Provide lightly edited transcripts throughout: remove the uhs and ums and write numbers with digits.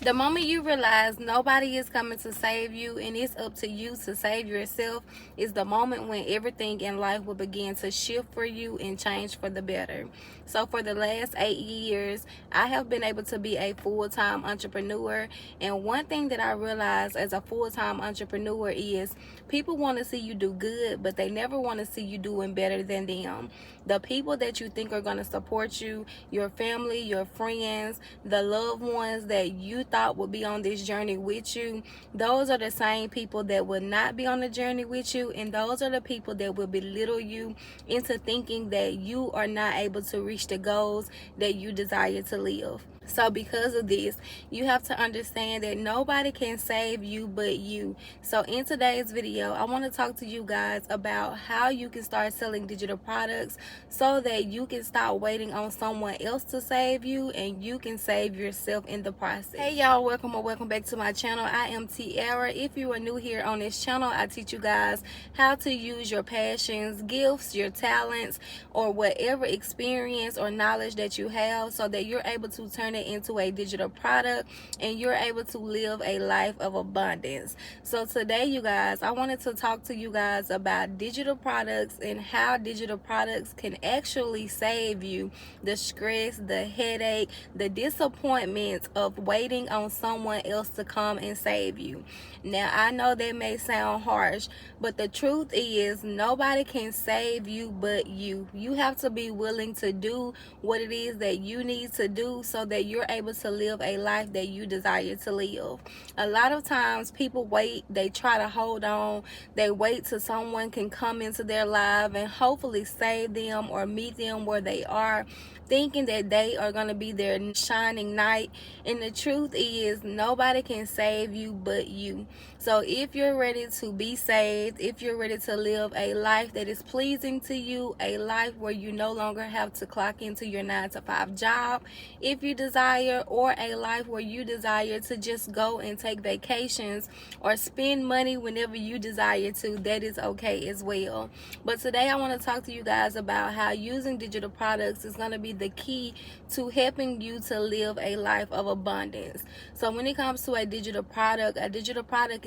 The moment you realize nobody is coming to save you and it's up to you to save yourself is the moment when everything in life will begin to shift for you and change for the better. So for the last 8 years, I have been able to be a full-time entrepreneur. And one thing that I realized as a full-time entrepreneur is people want to see you do good, but they never want to see you doing better than them. The people that you think are going to support you, your family, your friends, the loved ones that you thought would be on this journey with you, those are the same people that will not be on the journey with you, and those are the people that will belittle you into thinking that you are not able to reach the goals that you desire to live. So because of this, you have to understand that nobody can save you but you. So in today's video, I want to talk to you guys about how you can start selling digital products so that you can stop waiting on someone else to save you and you can save yourself in the process. Hey y'all, welcome back to my channel. I am Tiara. If you are new here on this channel, I teach you guys how to use your passions, gifts, your talents, or whatever experience or knowledge that you have so that you're able to turn it into a digital product and you're able to live a life of abundance. So today, you guys, I wanted to talk to you guys about digital products and how digital products can actually save you the stress, the headache, the disappointment of waiting on someone else to come and save you. Now, I know that may sound harsh, but the truth is nobody can save you but you. You have to be willing to do what it is that you need to do so that you're able to live a life that you desire to live. A lot of times people wait, they try to hold on, they wait till someone can come into their life and hopefully save them or meet them where they are, thinking that they are going to be their shining knight. And the truth is nobody can save you but you. So if you're ready to be saved, if you're ready to live a life that is pleasing to you, a life where you no longer have to clock into your 9-to-5 job if you desire, or a life where you desire to just go and take vacations or spend money whenever you desire to, that is okay as well. But today I want to talk to you guys about how using digital products is going to be the key to helping you to live a life of abundance. So when it comes to a digital product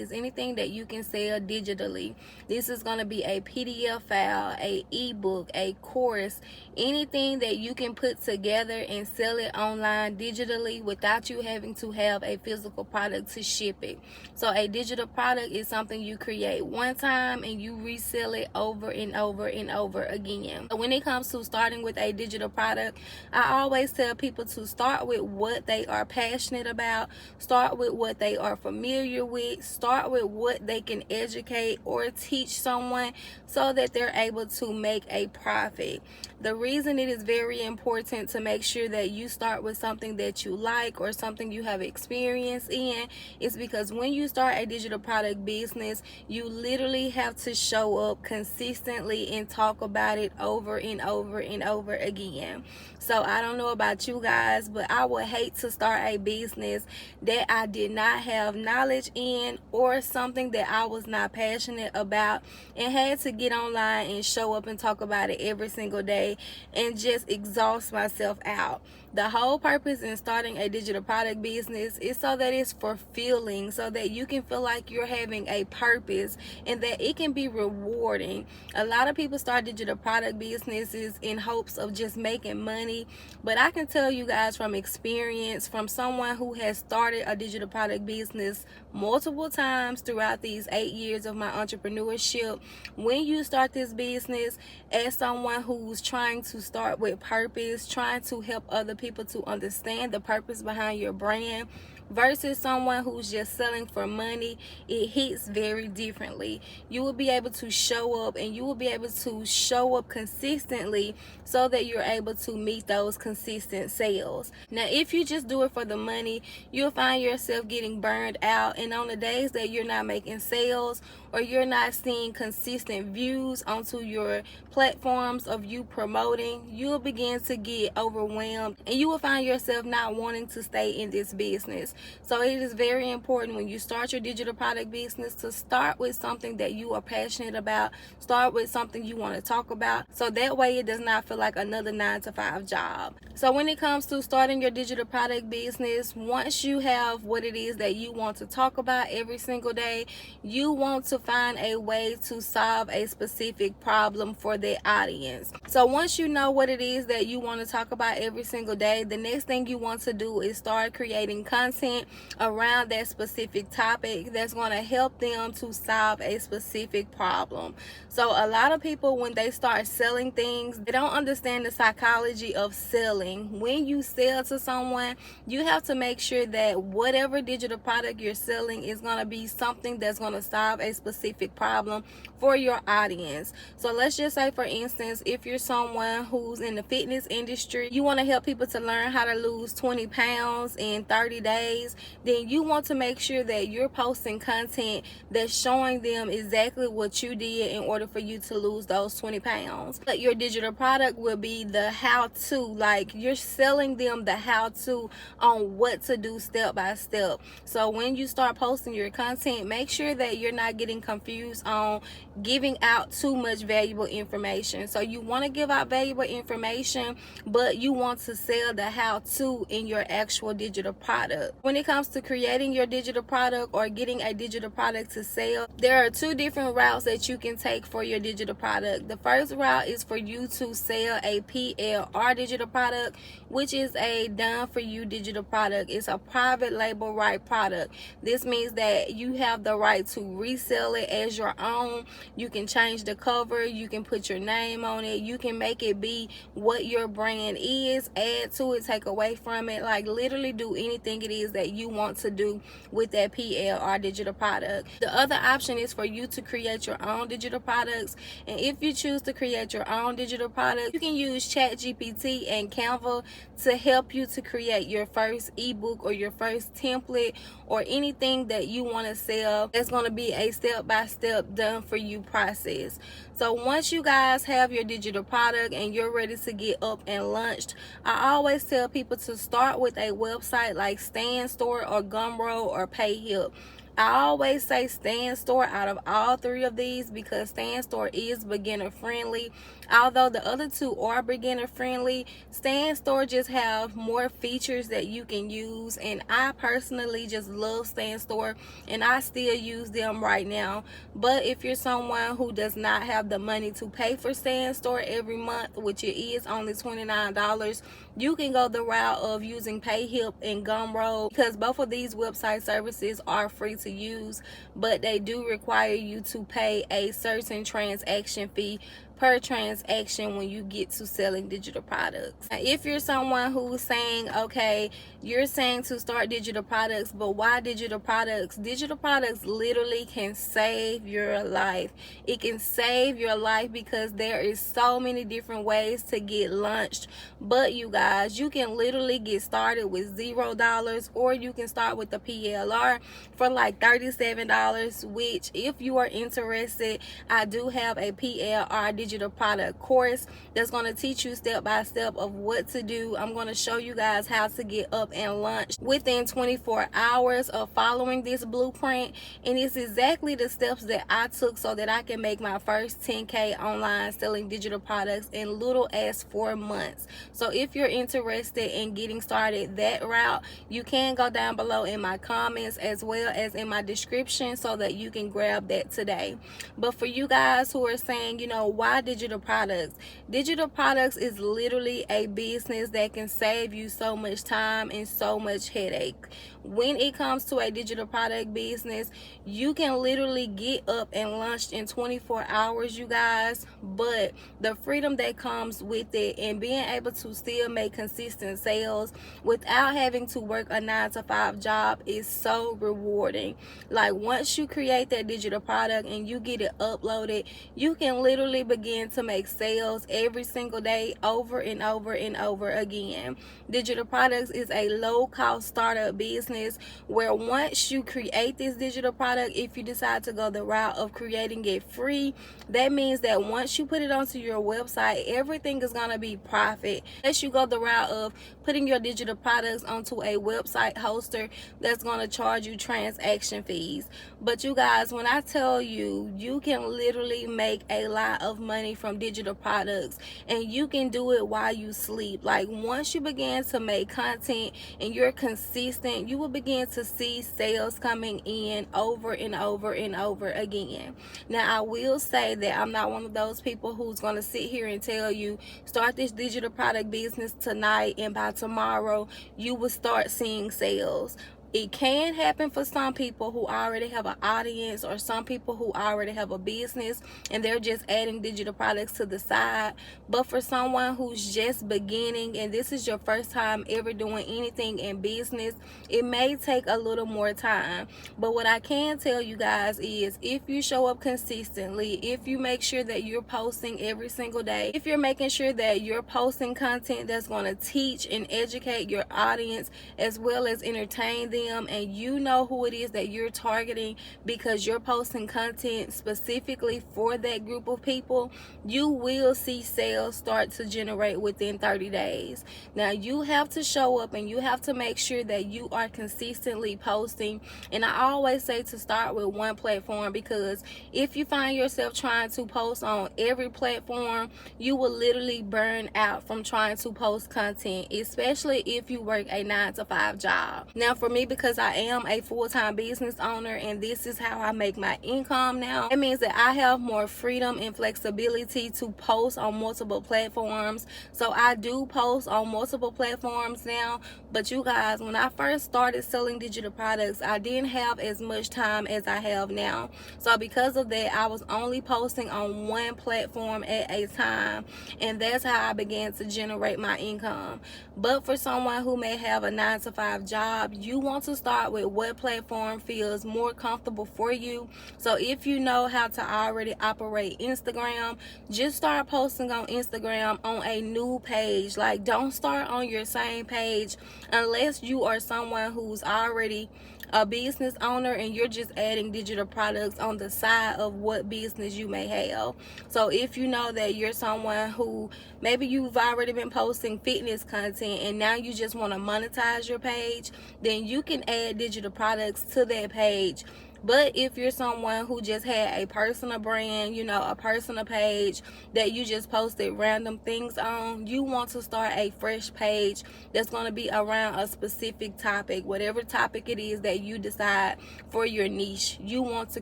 is anything that you can sell digitally. This is going to be a PDF file, a ebook, a course, anything that you can put together and sell it online digitally without you having to have a physical product to ship it. So a digital product is something you create one time and you resell it over and over and over again. So when it comes to starting with a digital product, I always tell people to start with what they are passionate about, start with what they are familiar with, start with what they can educate or teach someone so that they're able to make a profit. The reason it is very important to make sure that you start with something that you like or something you have experience in is because when you start a digital product business, you literally have to show up consistently and talk about it over and over and over again. So I don't know about you guys, but I would hate to start a business that I did not have knowledge in or something that I was not passionate about and had to get online and show up and talk about it every single day and just exhaust myself out. The whole purpose in starting a digital product business is so that it's fulfilling, so that you can feel like you're having a purpose and that it can be rewarding. A lot of people start digital product businesses in hopes of just making money, but I can tell you guys from experience, from someone who has started a digital product business multiple times throughout these 8 years of my entrepreneurship, when you start this business as someone who's trying to start with purpose, trying to help other people to understand the purpose behind your brand versus someone who's just selling for money, it hits very differently. You will be able to show up and you will be able to show up consistently so that you're able to meet those consistent sales. Now, if you just do it for the money, you'll find yourself getting burned out, and on the days that you're not making sales or you're not seeing consistent views onto your platforms of you promoting, you'll begin to get overwhelmed and you will find yourself not wanting to stay in this business. So it is very important when you start your digital product business to start with something that you are passionate about. Start with something you want to talk about, so that way it does not feel like another 9-to-5 job. So when it comes to starting your digital product business, once you have what it is that you want to talk about every single day, you want to find a way to solve a specific problem for the audience. So once you know what it is that you want to talk about every single day, the next thing you want to do is start creating content around that specific topic that's going to help them to solve a specific problem. So a lot of people, when they start selling things, they don't understand the psychology of selling. When you sell to someone, you have to make sure that whatever digital product you're selling is going to be something that's going to solve a specific problem for your audience. So let's just say, for instance, if you're someone who's in the fitness industry, you want to help people to learn how to lose 20 pounds in 30 days, then you want to make sure that you're posting content that's showing them exactly what you did in order for you to lose those 20 pounds. But your digital product will be the how-to, like you're selling them the how-to on what to do step by step. So when you start posting your content, make sure that you're not getting confused on giving out too much valuable information. So you want to give out valuable information, but you want to sell the how-to in your actual digital product. When it comes to creating your digital product or getting a digital product to sell, there are two different routes that you can take for your digital product. The first route is for you to sell a PLR digital product, which is a done for you digital product. It's a private label right product. This means that you have the right to resell it as your own. You can change the cover, you can put your name on it, you can make it be what your brand is, add to it, take away from it, like literally do anything it is that you want to do with that PLR digital product. The other option is for you to create your own digital products, and if you choose to create your own digital product, you can use ChatGPT and Canva to help you to create your first ebook or your first template or anything that you want to sell. That's going to be a step-by-step done for you process. So once you guys have your digital product and you're ready to get up and launched, I always tell people to start with a website like StanStore or Gumroad or PayHip. I always say StanStore out of all three of these because StanStore is beginner friendly. Although the other two are beginner friendly, StanStore just have more features that you can use, and I personally just love StanStore and I still use them right now. But if you're someone who does not have the money to pay for StanStore every month, which it is only $29, you can go the route of using PayHip and Gumroad, because both of these website services are free to use, but they do require you to pay a certain transaction fee per transaction when you get to selling digital products. Now, if you're someone who's saying, okay, you're saying to start digital products, but why digital products? Digital products literally can save your life. It can save your life because there is so many different ways to get launched. But you guys, you can literally get started with $0, or you can start with the PLR for like $37, which if you are interested, I do have a PLR digital product course that's going to teach you step by step of what to do. I'm going to show you guys how to get up and launch within 24 hours of following this blueprint, and it's exactly the steps that I took so that I can make my first 10K online selling digital products in little as 4 months. So if you're interested in getting started that route, you can go down below in my comments as well as in my description so that you can grab that today. But for you guys who are saying, you know, why digital products? Digital products is literally a business that can save you so much time and so much headache. When it comes to a digital product business, you can literally get up and launched in 24 hours, you guys, but the freedom that comes with it and being able to still make consistent sales without having to work a 9-to-5 job is so rewarding. Like once you create that digital product and you get it uploaded, you can literally begin begin to make sales every single day over and over and over again. Digital products is a low-cost startup business where once you create this digital product, if you decide to go the route of creating it free, that means that once you put it onto your website, everything is going to be profit. Unless you go the route of putting your digital products onto a website hoster that's going to charge you transaction fees. But you guys, when I tell you, you can literally make a lot of money from digital products, and you can do it while you sleep. Like, once you begin to make content and you're consistent, you will begin to see sales coming in over and over and over again. Now, I will say that I'm not one of those people who's going to sit here and tell you start this digital product business tonight and by tomorrow you will start seeing sales. It can happen for some people who already have an audience, or some people who already have a business and they're just adding digital products to the side. But for someone who's just beginning and this is your first time ever doing anything in business, it may take a little more time. But what I can tell you guys is, if you show up consistently, if you make sure that you're posting every single day, if you're making sure that you're posting content that's going to teach and educate your audience as well as entertain them, and you know who it is that you're targeting because you're posting content specifically for that group of people, you will see sales start to generate within 30 days. Now, you have to show up and you have to make sure that you are consistently posting. And I always say to start with one platform, because if you find yourself trying to post on every platform, you will literally burn out from trying to post content, especially if you work a 9-to-5 job. Now, for me, because I am a full-time business owner and this is how I make my income now, it means that I have more freedom and flexibility to post on multiple platforms. So I do post on multiple platforms now. But you guys, when I first started selling digital products, I didn't have as much time as I have now. So because of that, I was only posting on one platform at a time, and that's how I began to generate my income. But for someone who may have a 9-to-5 job, you want to start with what platform feels more comfortable for you. So if you know how to already operate Instagram, just start posting on Instagram on a new page. Like, don't start on your same page unless you are someone who's already a business owner and you're just adding digital products on the side of what business you may have. So if you know that you're someone who maybe you've already been posting fitness content and now you just want to monetize your page, then you can add digital products to that page. But if you're someone who just had a personal brand, you know, a personal page that you just posted random things on, you want to start a fresh page that's going to be around a specific topic. Whatever topic it is that you decide for your niche, you want to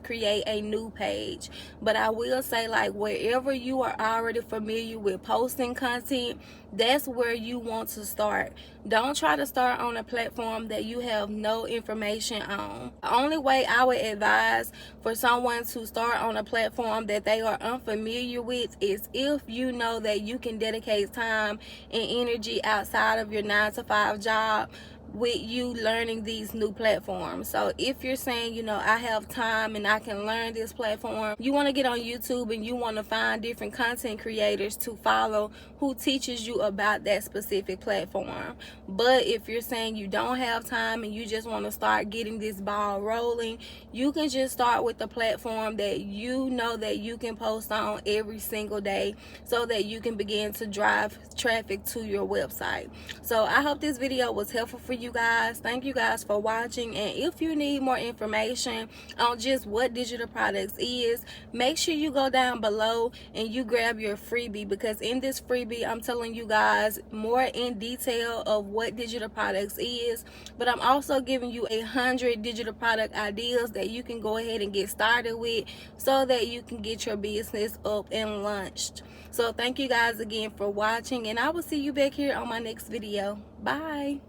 create a new page. But I will say, like, wherever you are already familiar with posting content, that's where you want to start. Don't try to start on a platform that you have no information on. The only way I would advise for someone to start on a platform that they are unfamiliar with is if you know that you can dedicate time and energy outside of your 9-to-5 job with you learning these new platforms. So if you're saying, you know, I have time and I can learn this platform, you want to get on YouTube and you want to find different content creators to follow who teaches you about that specific platform. But if you're saying you don't have time and you just want to start getting this ball rolling, you can just start with the platform that you know that you can post on every single day so that you can begin to drive traffic to your website. So I hope this video was helpful for you guys. Thank you guys for watching, and if you need more information on just what digital products is, make sure you go down below and you grab your freebie, because in this freebie I'm telling you guys more in detail of what digital products is, but I'm also giving you 100 digital product ideas that you can go ahead and get started with so that you can get your business up and launched. So thank you guys again for watching, and I will see you back here on my next video. Bye.